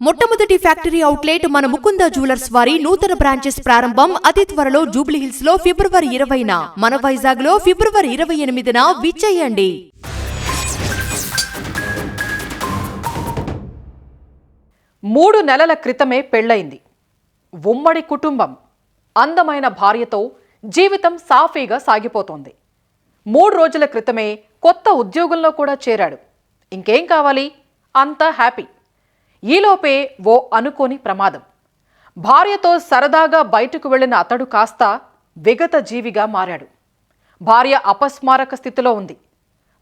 మొట్టమొదటి factory outlet మన Mukunda jewellers వారి నూతన బ్రాంచెస్ ప్రారంభం అతి త్వరలో జూబ్లీహిల్స్ లో ఫిబ్రవరి 20న, మన వైజాగ్ లో ఫిబ్రవరి 28న విచ్చేయండి. మూడు నెలల క్రితమే పెళ్లైంది. ఉమ్మడి కుటుంబం, అందమైన భార్యతో జీవితం సాఫీగా సాగిపోతోంది. 3 రోజుల క్రితమే కొత్త ఉద్యోగంలో కూడా చేరాడు. ఇంకేం కావాలి? అంతా హ్యాపీ. ఈలోపే ఓ అనుకోని ప్రమాదం. భార్యతో సరదాగా బయటకు వెళ్లిన అతడు కాస్త విగత జీవిగా మారాడు. భార్య అపస్మారక స్థితిలో ఉంది.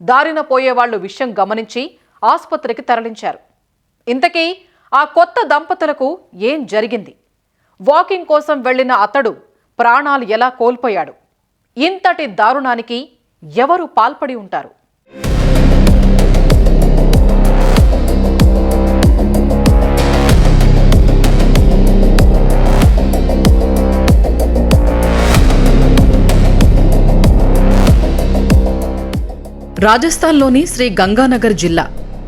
దారిన పోయేవాళ్లు విషయం గమనించి ఆసుపత్రికి తరలించారు. ఇంతకీ ఆ కొత్త దంపతులకు ఏం జరిగింది? వాకింగ్ కోసం వెళ్లిన అతడు ప్రాణాలు ఎలా కోల్పోయాడు? ఇంతటి దారుణానికి ఎవరు పాల్పడి ఉంటారు? రాజస్థాన్లోని శ్రీ గంగానగర్ జిల్లా.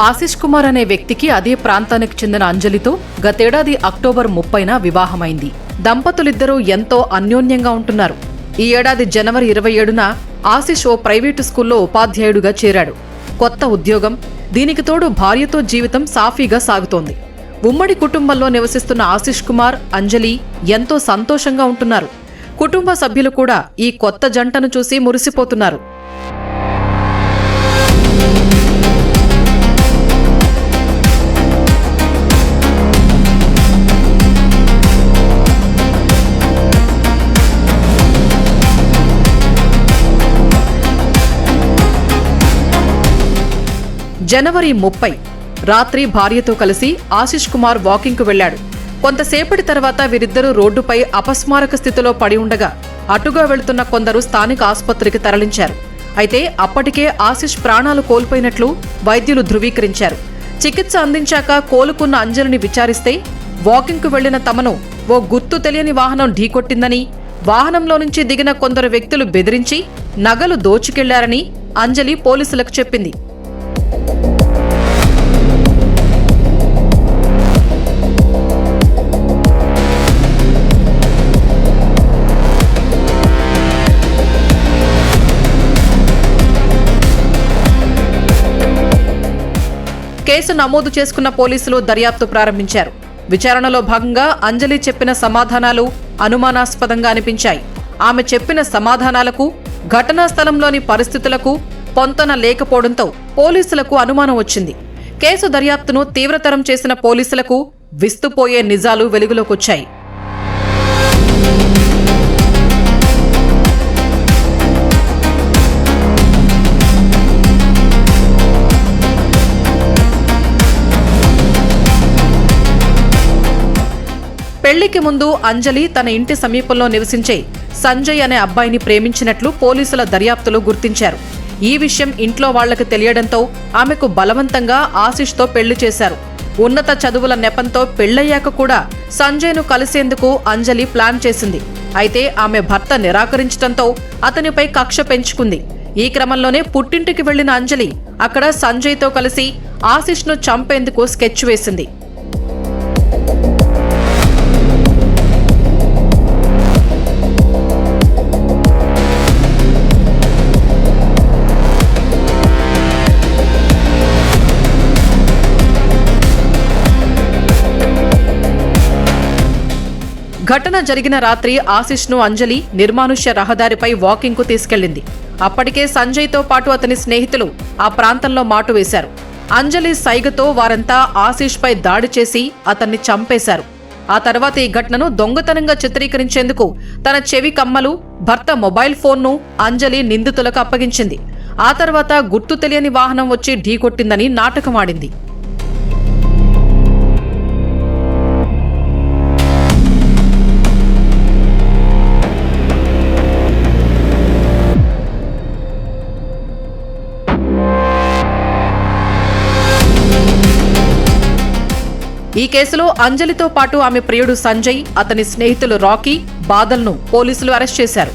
ఆశిష్ కుమార్ అనే వ్యక్తికి అదే ప్రాంతానికి చెందిన అంజలితో గతేడాది అక్టోబర్ 30న వివాహమైంది. దంపతులిద్దరూ ఎంతో అన్యోన్యంగా ఉంటున్నారు. ఈ ఏడాది జనవరి 27న ఆశిష్ ఓ ప్రైవేటు స్కూల్లో ఉపాధ్యాయుడిగా చేరాడు. కొత్త ఉద్యోగం, దీనికి తోడు భార్యతో జీవితం సాఫీగా సాగుతోంది. ఉమ్మడి కుటుంబంలో నివసిస్తున్న ఆశిష్ కుమార్, అంజలి ఎంతో సంతోషంగా ఉంటున్నారు. కుటుంబ సభ్యులు కూడా ఈ కొత్త జంటను చూసి మురిసిపోతున్నారు. జనవరి 30 రాత్రి భార్యతో కలిసి ఆశిష్ కుమార్ వాకింగ్కు వెళ్లాడు. కొంతసేపటి తర్వాత వీరిద్దరూ రోడ్డుపై అపస్మారక స్థితిలో పడి ఉండగా అటుగా వెళుతున్న కొందరు స్థానిక ఆసుపత్రికి తరలించారు. అయితే అప్పటికే ఆశిష్ ప్రాణాలు కోల్పోయినట్లు వైద్యులు ధృవీకరించారు. చికిత్స అందించాక కోలుకున్న అంజలిని విచారిస్తే వాకింగ్కు వెళ్లిన తమను ఓ గుర్తు తెలియని వాహనం ఢీకొట్టిందని, వాహనంలో నుంచి దిగిన కొందరు వ్యక్తులు బెదిరించి నగలు దోచుకెళ్లారని అంజలి పోలీసులకు చెప్పింది. కేసు నమోదు చేసుకున్న పోలీసులు దర్యాప్తు ప్రారంభించారు. విచారణలో భాగంగా అంజలి చెప్పిన సమాధానాలు అనుమానాస్పదంగా అనిపించాయి. ఆమె చెప్పిన సమాధానాలకు, ఘటనా స్థలంలోని పరిస్థితులకు పొంతన లేకపోవడంతో పోలీసులకు అనుమానం వచ్చింది. కేసు దర్యాప్తును తీవ్రతరం చేసిన పోలీసులకు విస్తుపోయే నిజాలు వెలుగులోకొచ్చాయి. పెళ్లికి ముందు అంజలి తన ఇంటి సమీపంలో నివసించే సంజయ్ అనే అబ్బాయిని ప్రేమించినట్లు పోలీసుల దర్యాప్తులో గుర్తించారు. ఈ విషయం ఇంట్లో వాళ్లకు తెలియడంతో ఆమెకు బలవంతంగా ఆశిష్తో పెళ్లి చేశారు. ఉన్నత చదువుల నెపంతో పెళ్లయ్యాక కూడా సంజయ్ను కలిసేందుకు అంజలి ప్లాన్ చేసింది. అయితే ఆమె భర్త నిరాకరించడంతో అతనిపై కక్ష పెంచుకుంది. ఈ క్రమంలోనే పుట్టింటికి వెళ్లిన అంజలి అక్కడ సంజయ్తో కలిసి ఆశిష్ను చంపేందుకు స్కెచ్ వేసింది. ఘటన జరిగిన రాత్రి ఆశిష్ను అంజలి నిర్మానుష్య రహదారిపై వాకింగ్కు తీసుకెళ్లింది. అప్పటికే సంజయ్తో పాటు అతని స్నేహితులు ఆ ప్రాంతంలో మాటు వేశారు. అంజలి సైగతో వారంతా ఆశిష్పై దాడి చేసి అతన్ని చంపేశారు. ఆ తర్వాత ఈ ఘటనను దొంగతనంగా చిత్రీకరించేందుకు తన చెవి కమ్మలు, భర్త మొబైల్ ఫోన్ను అంజలి నిందితులకు అప్పగించింది. ఆ తర్వాత గుర్తు తెలియని వాహనం వచ్చి ఢీకొట్టిందని నాటకమాడింది. ఈ కేసులో అంజలితో పాటు ఆమె ప్రియుడు సంజయ్, అతని స్నేహితులు రాకీ, బాదల్ను పోలీసులు అరెస్ట్ చేశారు.